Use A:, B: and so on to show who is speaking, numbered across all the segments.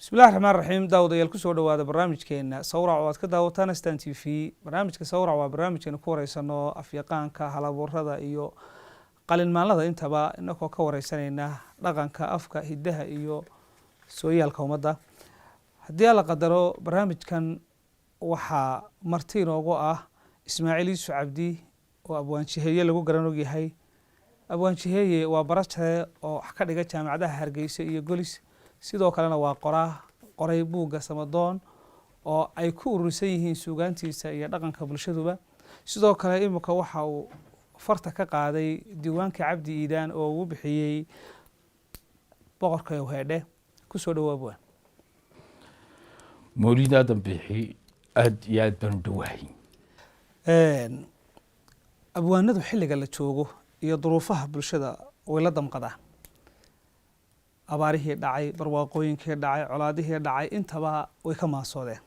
A: بسم الله الرحمن الرحيم داود يلكو سو dhawaada barnaamijkeena sawrac oo aad ka daawataan Stan TV barnaamijka sawrac waa barnaamijkeena ku wareysano afyaqaanka halabuurada iyo qalin maalada intaba inagoo ka wareysanayna dhaqanka afka hidaha iyo sooyaalka umada hadii la qadaro barnaamijkan waxa marti inoogu ah Ismaaciil Yuusuf Cabdi oo abwaan Jiheeye lagu garanog yahay abwaan Jiheeye waa barashada oo wax ka dhiga jaamacadaha Hargeysa iyo Golis sidoo kalena waa qoray buugga Samadoon oo ay ku urursan yihiin suugaantiisa iyo dhaqanka bulshaduba sidoo kale imika waxa uu farta ka qaaday diiwaanka Cabdi Iidaan oo uu bixiyay boqorka Yowheedhe ku soo dhawaabwan
B: موليدا دنبيحي ياد بندوحي
A: abwaanadu xilliga la joogo iyo duruufaha bulshada way la damqadaan abaarihii dhacay barwaaqooyinkii dhacay colaadihii dhacay intaba way ka maasoodeen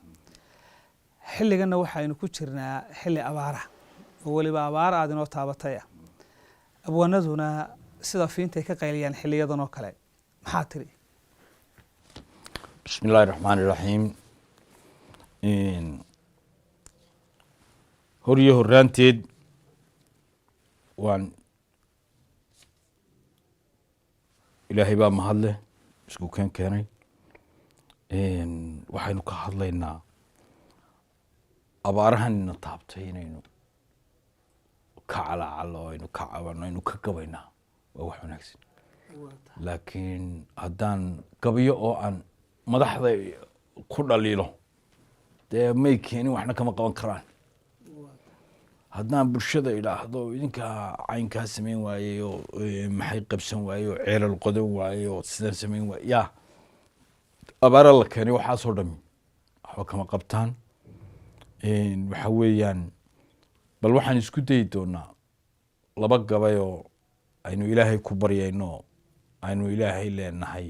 A: xilligana waxaynu ku jirnaa xilli abaara oo waliba abaar aad inoo taabatay abwaanaduna sida fiintay ka qayliyaan xilliyadan oo kale maxaa tiri
B: بسم الله الرحمن الرحيم هوريه هورانتيد وان إلهي بقى مهله اسكو كان كاني waxaynu ka hadlaynaa abaarahan ina taabtay inaynu ka calacalo aynu ka cabano aynu ka gabaynaa waa wax wanaagsan laakiin haddaan gabayo oo aan madaxda ku dhaliilo dee may keenin waxna kama qaban karaan haddaan bulshada idhaahdo idinka caynkaa samayn waayey oo maxay qabsan waayey oo ceelal qodan waayey oo sidaan samayn waayey yaa abaara la keenay waxaasoo dhami waxba kama qabtaan waxa weeyaan bal waxaan isku dayi doonaa laba gabay oo aynu ilaahay ku baryayno aynu ilaahay leenahay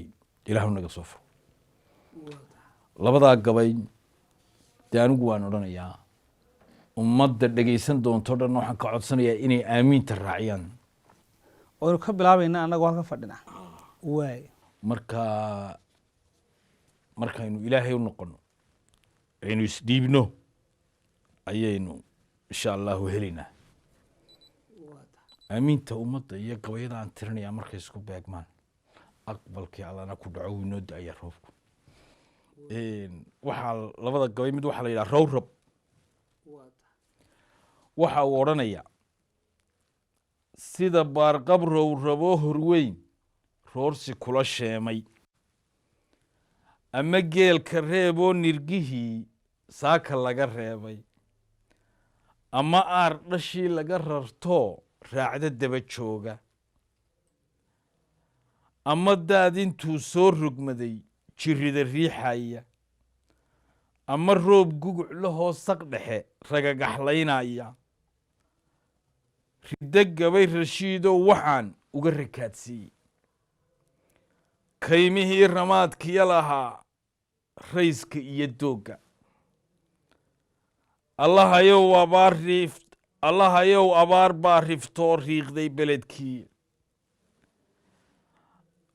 B: ilaahu naga soo furo labadaa gabay dee anigu waan odhanayaa ummadda dhegaysan doonto dhan waxaan ka codsanayaa inay aamiinta raaciyaan
A: waynu ka bilaabaynaa annagoo halka fadhina waay
B: markaynu ilaahay u noqono aynu isdhiibno ayaynu insha allahu helaynaa aamiinta ummadda iyo gabayada aan tirinayaa markay isku beegmaan aqbalkii allana ku dhaco inoo da-aya roobku waxaa labada gabay mid waxaa la yidhaha rowrab waxa uu odhanayaa sida baarqab rowraboo horweyn roorsi kula sheemay ama geelka reeboo nirgihii saaka laga reebay ama aar dhashii laga rartoo raacda daba jooga ama daad intuu soo rogmaday jirrida riixaya ama roob guguc lahoo saq dhexe ragagaxlaynaya riddo gabay rashiidoo waxaan uga rakaadsiiyey kaymihii ramaadkiya lahaa rayska iyo doogga allahayow abaar baa riftoo riiqday beledkii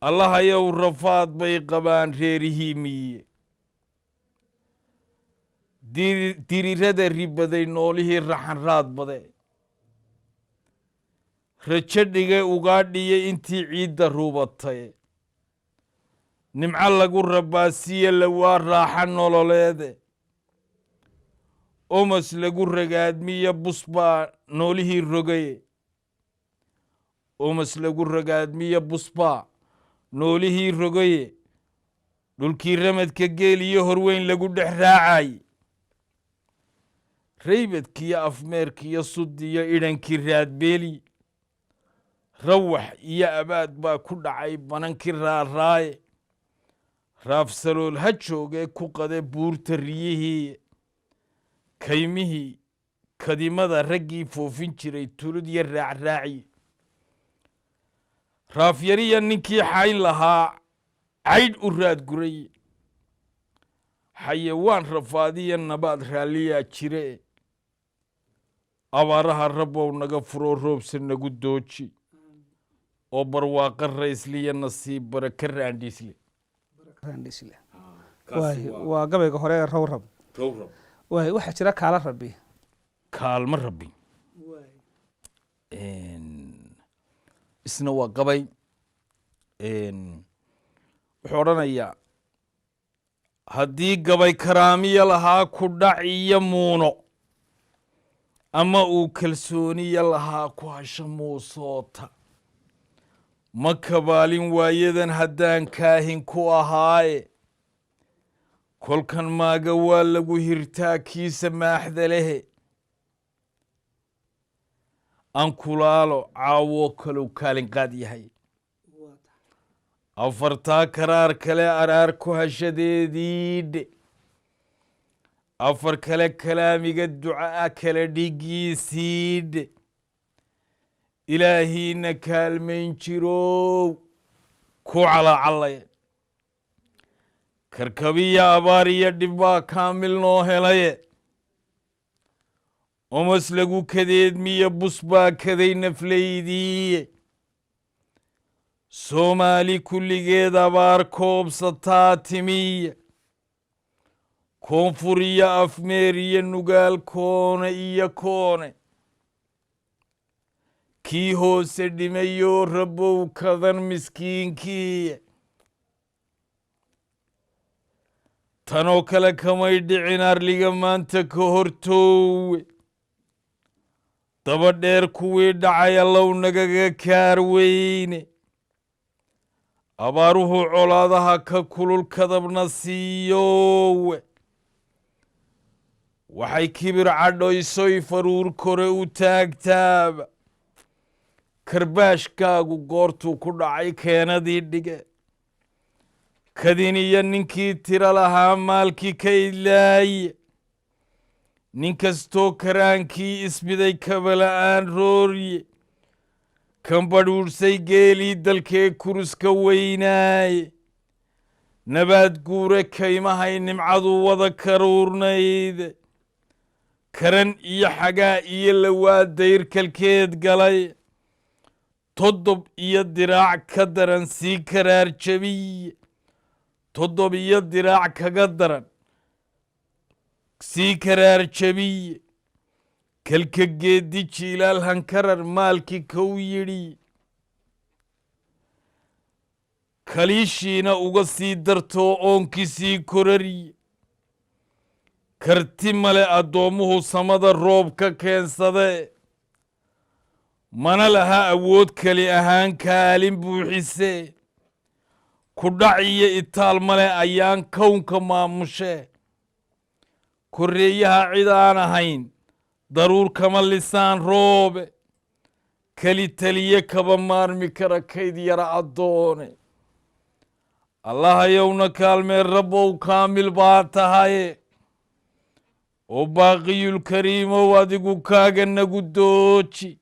B: allahayow rafaad bay qabaan reerihii miye dirirada ribaday noolihii raxan raad bade rajo dhige ugaadhiye intii ciidda ruubatay nimco lagu rabaasiye lawaa raaxa nololeede omas lagu ragaadmiye bus baa noolihii rogaye omas lagu ragaadmiye bus baa noolihii rogaye dhulkii ramadka geel iyo horweyn lagu dhex raacay raybadkiyo afmeerkiyo sudiyo idhankii raadbeeli rawax iyo abaad baa ku dhacay banankii raaraaye raafsalool ha joogee ku qade buurta riyihii kaymihii kadimada raggii foofin jiray tulud iyo raacraaci raafyariya ninkii xayn lahaa caydh u raadguray xayawaan rafaadiya nabaad raalliyaa jire abaaraha rabbow naga furoo roobsa nagu dooji oo barwaaqa raysliya nasiib baraka raandhiisle
A: waa gabayga hore ee rowrab waay waxaa jira kaala rabbi
B: kaalmo rabbi isna waa gabay wuxuu odhanayaa haddii gabay karaamiya lahaa ku dhac iyo muuno ama uu kalsooniya lahaa ku hasho muusoota ma kabaalin waayadan haddaan kaahin ku ahaaye kolkan maaga waa lagu hirtaa kiisa maaxda lehe aan kulaalo caawo kalow kaalin qaad yahay afartaa karaar kale araar ku hashadeediidhe afar kale kalaamiga ducaa kale dhigiisiidhe ilaahiina kaalmayn jirow ku calacallaya karkabiya abaar iyo dhib baa kaamil noo helaye omas lagu kadeedmiyo bus baa kaday naflaydiiye soomaali kulligeed abaar koobsataa timiya koonfur iyo afmeer iyo nugaal koone iyo koone kii hoose dhimayoo rabow kadan miskiinkiiya tanoo kale kamay dhicin arliga maanta ka hortoowe daba dheer kuwii dhacay allow nagaga kaar weyne abaaruhu colaadaha ka kulul kadabna siiyoowe waxay kibir cadhoysoy faruur kore u taagtaaba karbaashkaagu goortuu ku dhacay keenadii dhige kadin iyo ninkii tiro lahaa maalkii ka idlaaye nin kastoo karaankii isbiday kabala'aan roorye kan badhuudhsay geelii dalkee kuruska weynaaye nabaad guure kaymahay nimcadu wada karuurnayde karan iyo xagaa iyo lawaa dayrkalkeed galay toddob iyo diraac ka daran sii karaar jabiye toddob iyo diraac kaga daran sii karaar jabiye kalka geeddi jiilaal hankarar maalkii kow yidhi kaliishiina uga sii dartoo oonkii sii korariye karti male addoommuhu samada roob ka keensade mana laha awood keli ahaan kaalin buuxise ku dhac iyo itaal male ayaan kownka maamushe korreeyaha cid aan ahayn daruur kama lisaan roobe keli taliye kaba maarmi kara kayd yara addoone allahayowna kaalmee rabbow kaamil baa tahaye oo baaqiyulkariimow adigu kaaga nagu dooji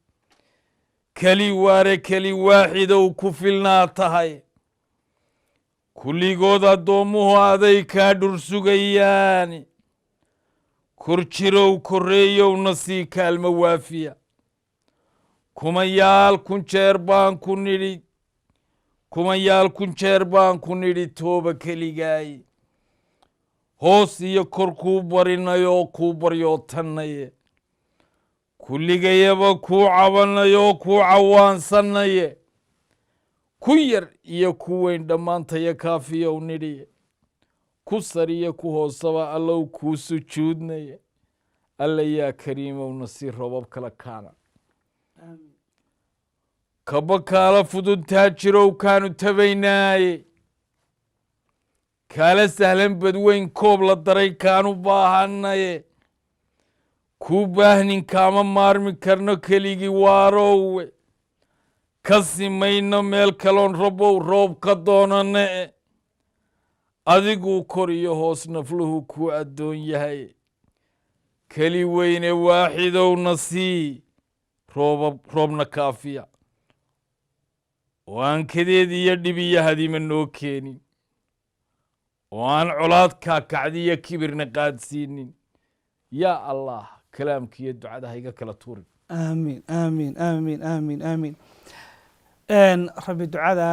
B: keli waare keli waaxidow ku filnaa tahay kulligood addoommuhu aday kaa dhur sugayaani kor jirow korreeyowna sii kaalmo waafiya kumayaal kun jeer baan ku nidhi tooba keligaaye hoos iyo kor kuu barinayoo kuu baryootannaye kulligayaba kuu cabanayoo kuu cawaansannaye ku yar iyo ku weyn dhammaantaya kaafiyow nidhiye ku sariyo ku hoosaba allow kuu sujuudnaye alla yaa kariimowna sii roobab kala kaana kaba kaala fududtaa jirow kaanu tabaynaaye kaala sahlan badweyn koob la daray kaanu baahanaye kuu baahnin kaama maarmi karno keligii waarowe ka simayno meel kaloon rabbow roob ka doonane adiguu kor iyo hoos nafluhu kuu addoon yahay keli weyne waaxidowna sii roobna kaafiya oo aan kadeed iyo dhib iyo hadima noo keenin oo aan colaad kaakacdiyo kibirna qaadsiinin yaa allah kalaamkiiyo ducada hayga kala tuurin
A: aamiin aamiin aamiin aamiin aamiin rabbi ducada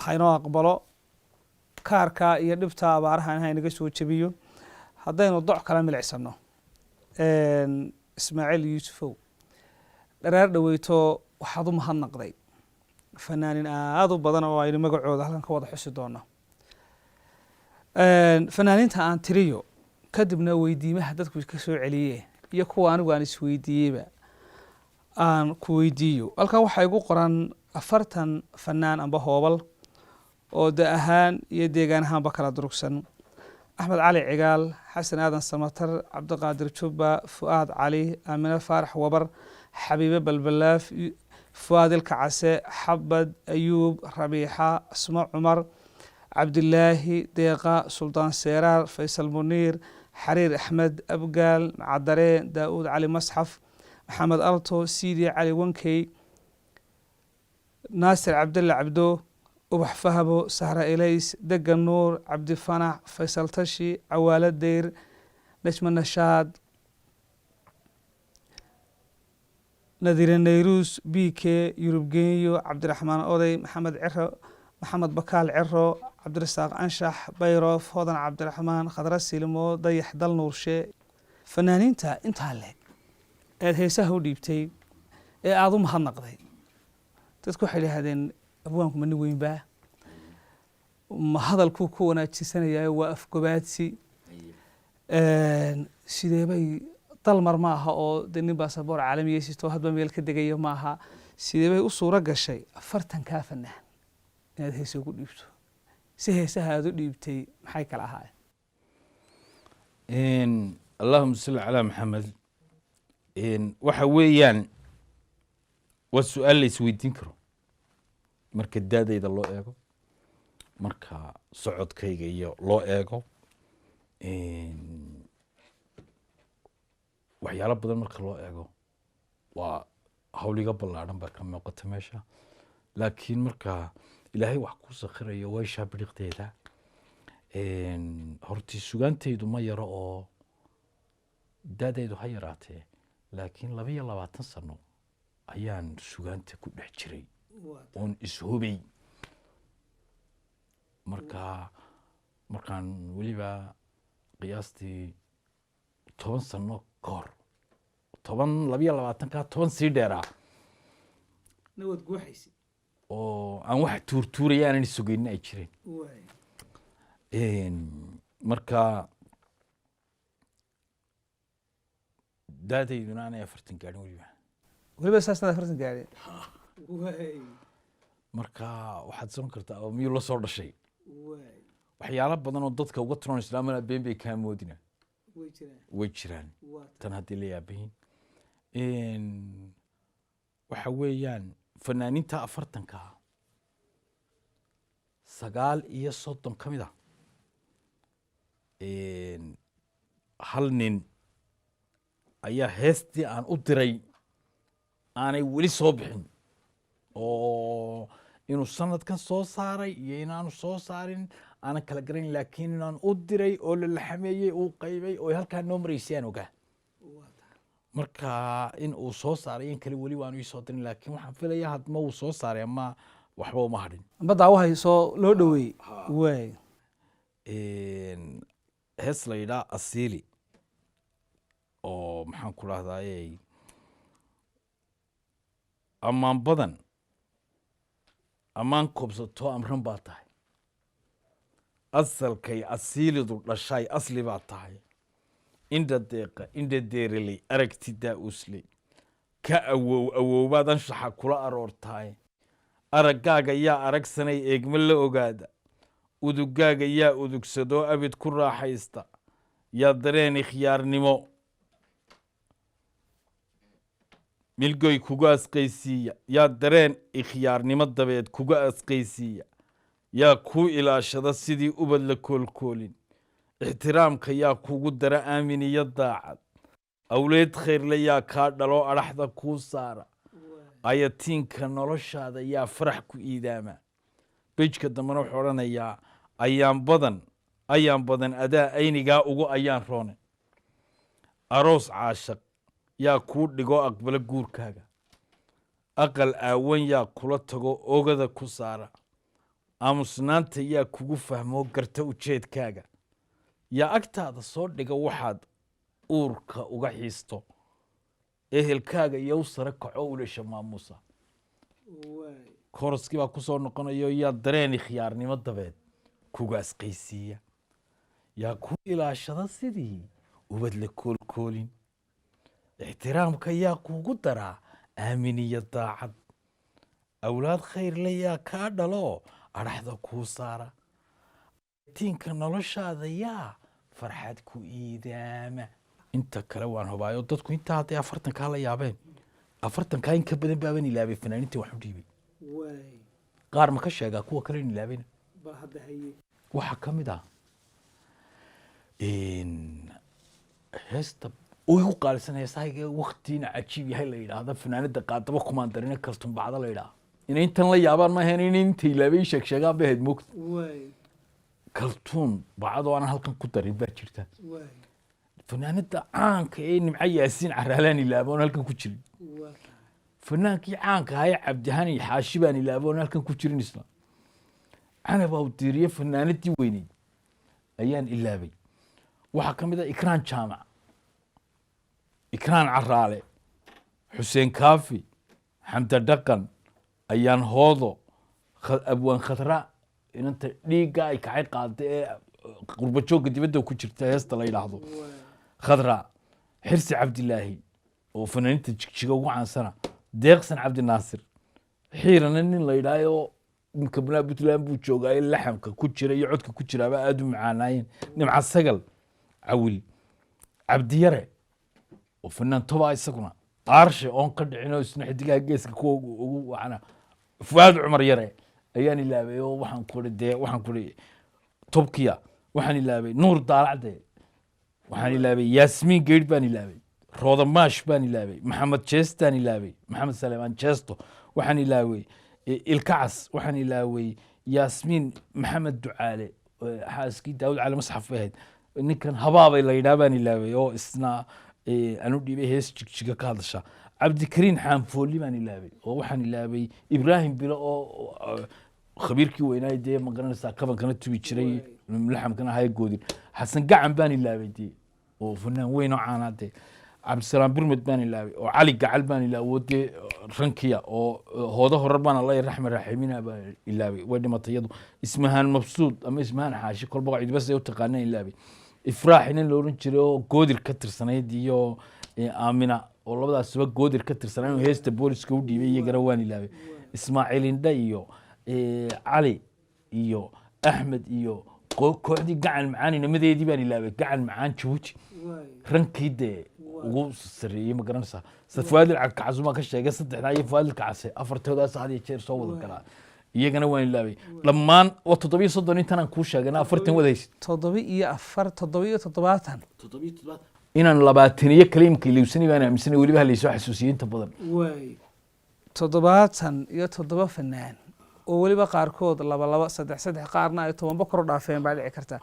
A: haynoo aqbalo kaarka iyo dhibta abaaraha in haynaga soo jebiyo haddaynu doc kala milicsano ismaaciil yuusufow dhareer dhaweyto waxaad u mahadnaqday fanaanin aada u badan oo aynu magacooda halkan ka wada xusi doono fanaaninta aan tiriyo kadibna weydiimaha dadku ka soo celiye iyo kuwa anigu aan isweydiiyeyba aan ku weydiiyo halkan waxaa igu qoran 40 fanaan amba hoobal oo da ahaan iyo deegaan ahaanba kala durugsan axmed cali cigaal xasan aadan samatar cabdiqaadir jubba fu'aad cali aamine faarax wabar xabiibe balbalaaf fu'aad ilkacase xabad ayuub rabiixa asmo cumar cabdilaahi deeqa suldaan seeraar faysal muniir xariir axmed abgaal macadare daa'uud cali masxaf maxamed alto siidi cali wankey naasir cabdalla cabdo ubax fahabo sahra elays degan nuur cabdi fanax faysal tashi cawaalo deyr najma nashaad nadire nayruus bike yurub genyo cabdiraxmaan oday maxamed ciro maxamed bakaal ciro cabdirasaaq anshax bayrof hodan cabdiraxmaan khadra silmo dayax dal nuurshe fanaaniinta intaa leeg eed heesaha u dhiibtay ee aada u mahadnaqday dadku waxay idhaahdeen abwaanku ma nin weynbaa ma hadalkuu ku wanaajisanayaa waa afgobaadsi sideebay dalmar ma aha oo de nin baasaboor caalamiya sisto hadba meel ka degayo ma aha sideebay u suuro gashay 40 fanaan inaad heesa ugu dhiibto si heesaha aad u dhiibtay maxay kala ahaayeen
B: allahuma salli calaa maxamed waxa weeyaan waa su-aal la isweydiin karo marka daadayda loo eego marka socodkayga iyo loo eego waxyaalo badan marka loo eego waa hawliga ballaadhan baa ka muuqata meesha laakiin marka ilaahay wax ku sakhirayo way shaabiriqdeeda hortii sugaantaydu ma yaro oo daadaydu ha yaraatee laakiin 22 sano ayaan sugaanta ku dhex jiray oon ishubay markaan weliba qiyaastii 10 sano ka hor 22 sii dheeraa
A: nawad guuxaysi
B: oo aan wax tuurtuuraya aanan isugeynin ay jireen marka daadayduna aanay 40 gaadhin
A: weliba saasnada 40 gaadhin
B: marka waxaad soon kartaa oo miyuu la soo dhashay waxyaalo badan oo dadka uga turan islaamana been bay kaa moodina way jiraan tan haddii la yaabahin waxa weeyaan fanaaniinta 40 39 ka mid ah hal nin ayaa heestii aan u diray aanay weli soo bixin oo inuu sanadkan soo saaray iyo inaanu soo saarin aanan kala garayn laakiin inaan u diray oo la laxameeyey uu qaybay oo halkaa noo maraysay aan ogaa marka in uu soo saaray in kale weli waanu ii soo dirin laakiin waxaan filayaa hadma uu soo saaray ama waxba uma hadhin
A: amba daawahay soo loo dhaweeyey waay
B: hees la yidhaa asiili oo maxaan ku dhahdayey ammaan badan ammaan koobsato amran baa tahay asalkay asiilidu dhashay asli baa tahay indha deeqa indha deereley aragti daa-usley ka awowbaad anshaxa kula aroortahay araggaaga yaa aragsanay eegma la ogaada udugaaga yaa udugsadoo abid ku raaxaysta yaa dareen ikhyaarnimo milgoy kuga asqaysiiya yaa dareen ikhyaarnimo dabeed kuga asqaysiiya yaa kuu ilaashada sidii ubad la koolkoolin ixtiraamka yaa kugu dara aamin iyo daacad awleed khayrle yaa kaa dhalo adhaxda kuu saara ayatiinka noloshaada yaa farax ku iidaama bejka dambena wuxuu odhanayaa ayaan badan adaa aynigaa ugu ayaan roone aroos caashaq yaa kuu dhigo aqbalo guurkaaga aqal aawan yaa kula tago ogada ku saara aamusnaanta yaa kugu fahmoo garta ujeedkaaga yaa agtaada soo dhiga waxaad uurka uga xiisto ehelkaaga iyo u sare kaco ulasha maamuusa koroskii baa ku soo noqonayo yaa dareeni khiyaarnimo dabeed kuga asqaysiiya yaa ku ilaashada sidii ubad la koolkoolin ixtiraamka yaa kuugu daraa aamin iyo daacad awlaad khayrle yaa kaa dhalo adhaxda kuu saara tiinka noloshaada yaa farxad ku iidaama inta kale waan hubaayo dadku intaa hadday 40 la yaabeen 40 in ka badan baaban ilaabay fanaaniintii wax u dhiibay qaar ma ka sheegaa kuwa kale in ilaabayna waxaa ka mid ah heesta ugu qaalisan heesahayga waqtiina cajiib yahay la yidhaahda fanaanada qaadaba kumaan darina kaltun bacda la yidhaha inay intan la yaabaan ma ahayn in inta ilaabay sheegsheegaan bay ahayd moogta kaltuun bacdo aan halkan ku darin baa jirta fanaanada caanka ee nimca yaasiin caraalaan ilaaboon halkan ku jirin fanaankii caanka ahaa cabdihani xaashi baan ilaaboon halkan ku jirin isla canab awdiiriye fanaanadii weyneyd ayaan ilaabay waxaa ka mid ah ikraan jaamac ikraan caraale xuseen kaafi xamda dhaqan ayaan hoodo abwaan khadra inanta dhiigga ay kacay qaada ee qurbajoogga dibadda ku jirta heesta la yidhaahdo khadra xirsi cabdilaahi oo fanaaniinta jigjiga ugu caansana deeqsan cabdinaasir xiirana nin la yidhaayo kabnaa puntland buu joogaayo laxamka ku jira iyo codka ku jiraaba aada u macaanaayeen nimca sagal cawil cabdiyare oo fanaan toba isaguna aarshe oon ka dhicinoo isna xidigaha geeska kuwa ugu wacana fuaad cumar yare ayaan ilaabay oo waxaan kuri tobkiya waxaan ilaabay nuur daalacde waxaan ilaabay yaasmiin geydh baan ilaabay rooda maash baan ilaabay maxamed jeestaan ilaabay maxamed saleemaan jeesto waxaan ilaaway ilkacas waxaan ilaaway yaasmiin maxamed ducaale xaaskii daawud cali masxaf bay ahayd ninkan habaabay la yidhaha baan ilaaway oo isna anu dhiibay hees jigjiga ka hadasha cabdikariin xaanfooli baan ilaabay oo waxaan ilaabay ibraahim bilo oo khabiirkii weynaay dee ma garanaysaa kabankana tubi jiray laxamkana haya goodin xasan gacan baan ilaabay dee oo fanaan weyn oo caanaa dee cabdisalaam birmed baan ilaabay oo cali gacal baan ilaabay oo dee rankiya oo hoodo horar baan alla raxme raaximina baan ilaabay way dhimatay iyadu ismahaan mabsuud ama ismahaan xaashi kolba waa cidbas ay u taqaaneen ilaabay ifraax nin la oran jiray oo goodir ka tirsanayd iyo aamina oo labadaasba goodir ka tirsanaa inuu heesta booliska u dhiibay iyagana waan ilaabay ismaaciil indha iyo cali iyo axmed iyo kooxdii gacan macaan inamadeedii baan ilaabay gacan macaan jabuuti rankii dee ugu sareeyey ma garanaysaa fuaadil cagkacas baan ka sheegay saddexdaa iyo fuaadil kacase afartoodaas had iyo jeer soo wada galaa iyagana waan ilaabay dhammaan waa 730 intaan kuu sheegana 40 wadaysid
A: 7
B: inaan 20 kaliimka ilowsanay baan aaminsanay weliba halaysoo xasuusiyay inta badan
A: 77 fanaan oo weliba qaarkood laba saddex qaarna ay 10 kor dhaafeen baa dhici karta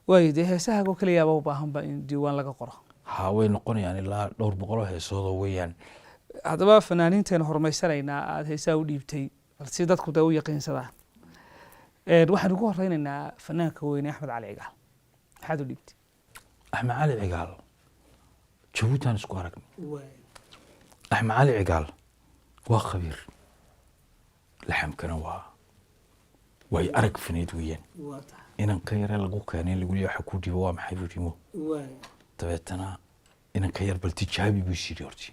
A: way de heesaha oo kaliya u baahan ba in diiwaan laga qoro
B: ha way noqonayaan ilaa dhowr boqol heesoodo weeyaan
A: hadaba fanaaniinteena hormaysanayna aad heesaha u dhiibtay balse dadku daa u yaqiinsadaan waxaan ugu horeynaynaa fanaanka weyn Axmed Cali Cigaal waxaad u dhiibtay
B: Axmed Cali Cigaal jabuutan isku aragnay Axmed Cali Cigaal waa khabiir laxamkana way arag fanayd weeyaan inan ka yar lagu keenay lagu leeyahay waxa ku dhibo waa maxay buudimo dabeetana inan ka yar bal tijaabi buu shiri horti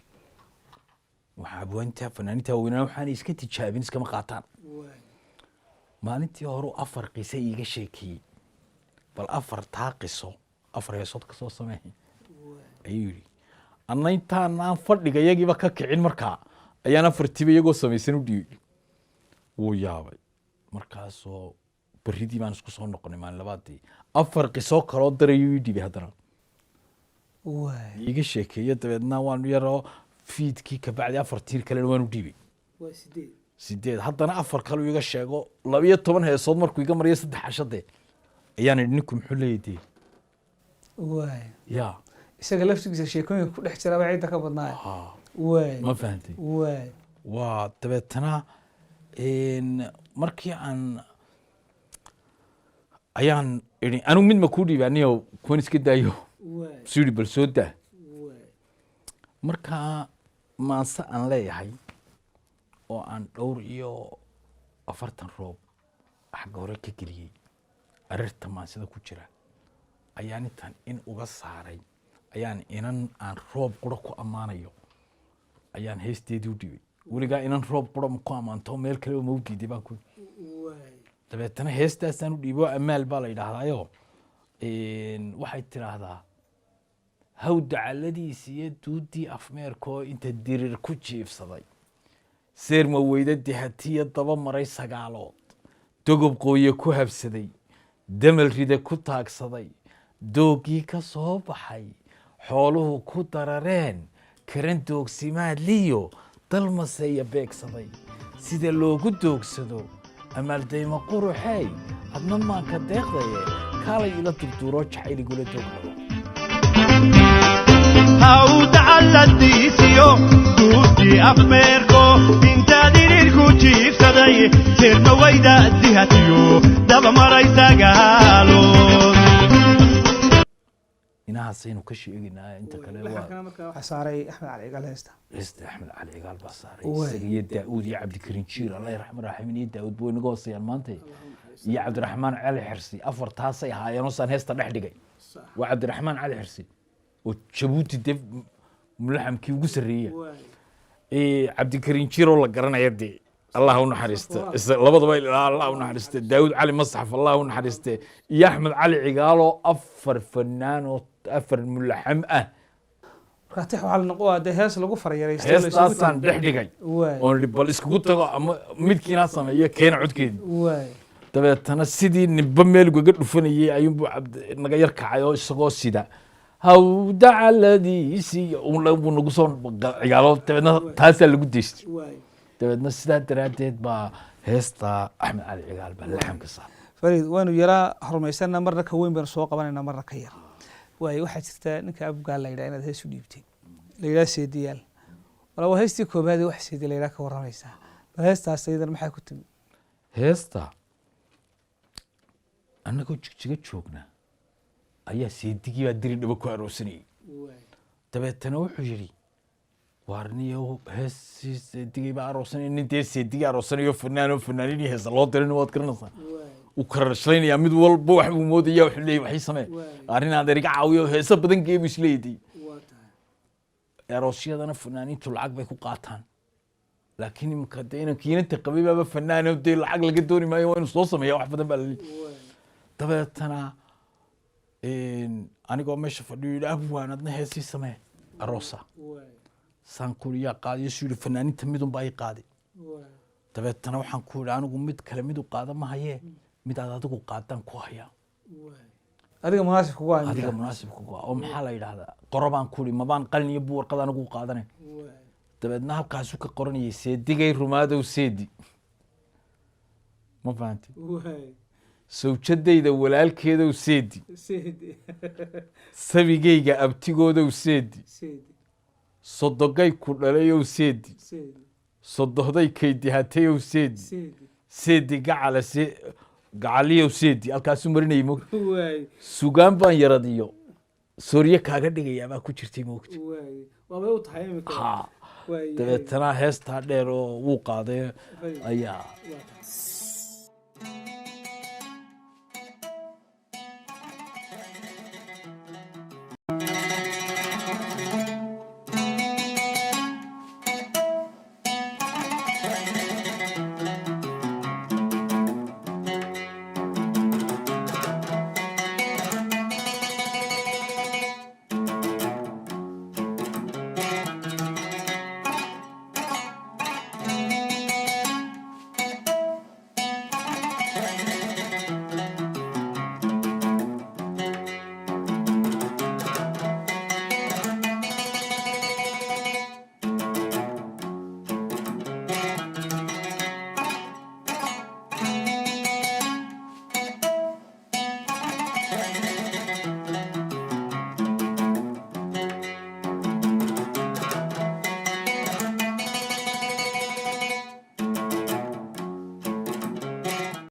B: waxa buunta fanaaniinta weynaa waxaan iska tijaabin iska ma qaataan maalintii hore afar qiso iga sheekay bal afar taaqiso afar yeesod ka soo sameeyay ayuu anna intaan aan fadhiga iyagiiba ka kicin markaa ayaan afartiba iyagoo samaysan u dhiibay wuu yaabay markaasoo baridii baan isku soo noqonay maalin labaadii afar qiso kaloo darayuu ii dhiibay haddana iga sheekeeyo dabeedna waan yaroo fiidkii ka bacdi afar tiir kalena waan u dhiibay sideed haddana afar kale iga sheego 12 heesood markuu iga mariyo 3 cashade ayaan ninku muxuu leeyahay ya
A: isaga laftigiisa sheekooyinka ku dhex jira waa ciida ka badnaa
B: ma fahantay waa dabeetana markii aan ayaan idhi anigu mid ma kuu dhiibaaniyo kuwan iska daayo suu yidhi bal soo daa markaa maanse aan leeyahay oo aan 40 roob xagga hore ka geliyey arirta maansida ku jira ayaan intaan in uga saaray ayaan inan aan roob qura ku ammaanayo ayaan heesteedii u dhibay weligaa inan roob qura ku ammaanto meel kale oo mawdiiday baan ku dabeetana heestaasaan u dhiibo amaal baa la yidhaahdaayo waxay tidhaahdaa hawda calladiisi iyo duudii afmeerkoo inta dirir ku jiifsaday seerma weyda dihatiya daba maray sagaalood dogob qooye ku habsaday damal rida ku taagsaday doogii ka soo baxay xooluhu ku darareen karan doogsimaad liyo dalmaseeya beegsaday sida loogu doogsado amaaldayma quruxey adna maanka deeqdaye kaalay ila durduuro jacayligula doogdhabo
C: hawda calladiisiyo duudii afmeerko inta dirir ku jiifsaday seerma weyda dihatiyo daba maray sagaalood
B: inahaasaynu ka sheegaynaa inta kale
A: waxaa saaray axmed cali cigaal heesta
B: axmed cali cigaal baa saaray isaga iyo daa'uud iyo cabdikariin jiir allah yarxam raaximin iyo daa'uud buu inaga hooseeyaan maanta iyo cabdiraxmaan cali xirsi afartaasay ahaayeen oo saan heesta dhex dhigay waa cabdiraxmaan cali xirsi oo jabuuti dee mulaxamkii ugu sarreeya cabdikariin jiir oo la garanaya dee الله ونحرسته لبض بيل الله ونحرسته داود علي مصحف الله ونحرسته يا أحمد علي عقاله أفر فنان وأفر ملحم
A: راتح على النقوة ده هاس لقو فريري
B: هاس أصلا دحدقي ونري بالإسك قلت ملكي ناصم هي كين عود كين تبى تنسيدي نبمل وقلت فني أيوب عبد نغير كعيو سقو سيدا هودا الذي سي ولا ونقصون عقاله تبى تاسع اللي قديش dabeedna sidaa daraaddeed baa heesta axmed cali cigaal baa laxamka saar
A: fariid waanu yaraa horumaysana marna ka weyn baan soo qabanayna marna ka yar waayo waxaa jirta ninka abgaal la yidhaha inaad hees u dhiibtay la yidhaha seediyaal wala waa heestii koobaad wax seedi la yidhaha ka warramaysaa bal heestaas iyadan maxay ku timi
B: heesta annagoo jigjiga joogna ayaa seedigii baa diri dhabo ku aroosanayay dabeetana wuxuu yidhi وارنيو هس دقي بعروسني إن دي سيدي عروسني وفنان وفنانين هس الله ترين وات كرنصا وكرشلين يا مد وال بوح ومودي يا وحلي وحي سمع أرينا هذا رجع عويه هس بدن كي مش ليدي يا روسيا أنا فنانين تلعب بيكو قاتان لكن مكدين كين تقبي بقى فنان ودي العقل قدوني ما يوين صوصهم يا واحد بدن بالي طبعا أنا أنا قام مش فدي أبوه أنا ده هسي سمع الروسا سانكوريا قاضي يسوي الفنانين تمدون باي قاضي تبى تناو حنكور أنا قمت كلامي قاضي ما هي مد هذا تقول قاضي كوهيا
A: هذا مناسب كوا
B: هذا مناسب كوا أم حلا إلى هذا قربان كوري ما بان قلني يبور قاضي أنا قول قاضي تبى نهب كاسوك قرني سيدي غير رماد وسيدي ما فهمتي سو شدي إذا ولا كذا وسيدي سبي جيجا أبتيجو ده وسيدي صدقي كلالي وسيدي صدقي كيدي هاتي وسيدي سيدي قعلة قعلي وسيدي الكاسو مرينا يموت سوغان بان يرديو سوريا كاغدي يا ما كوشرتي موت
A: وما يوطحيمك
B: ها تنا هستا ديرو وو قاده ايا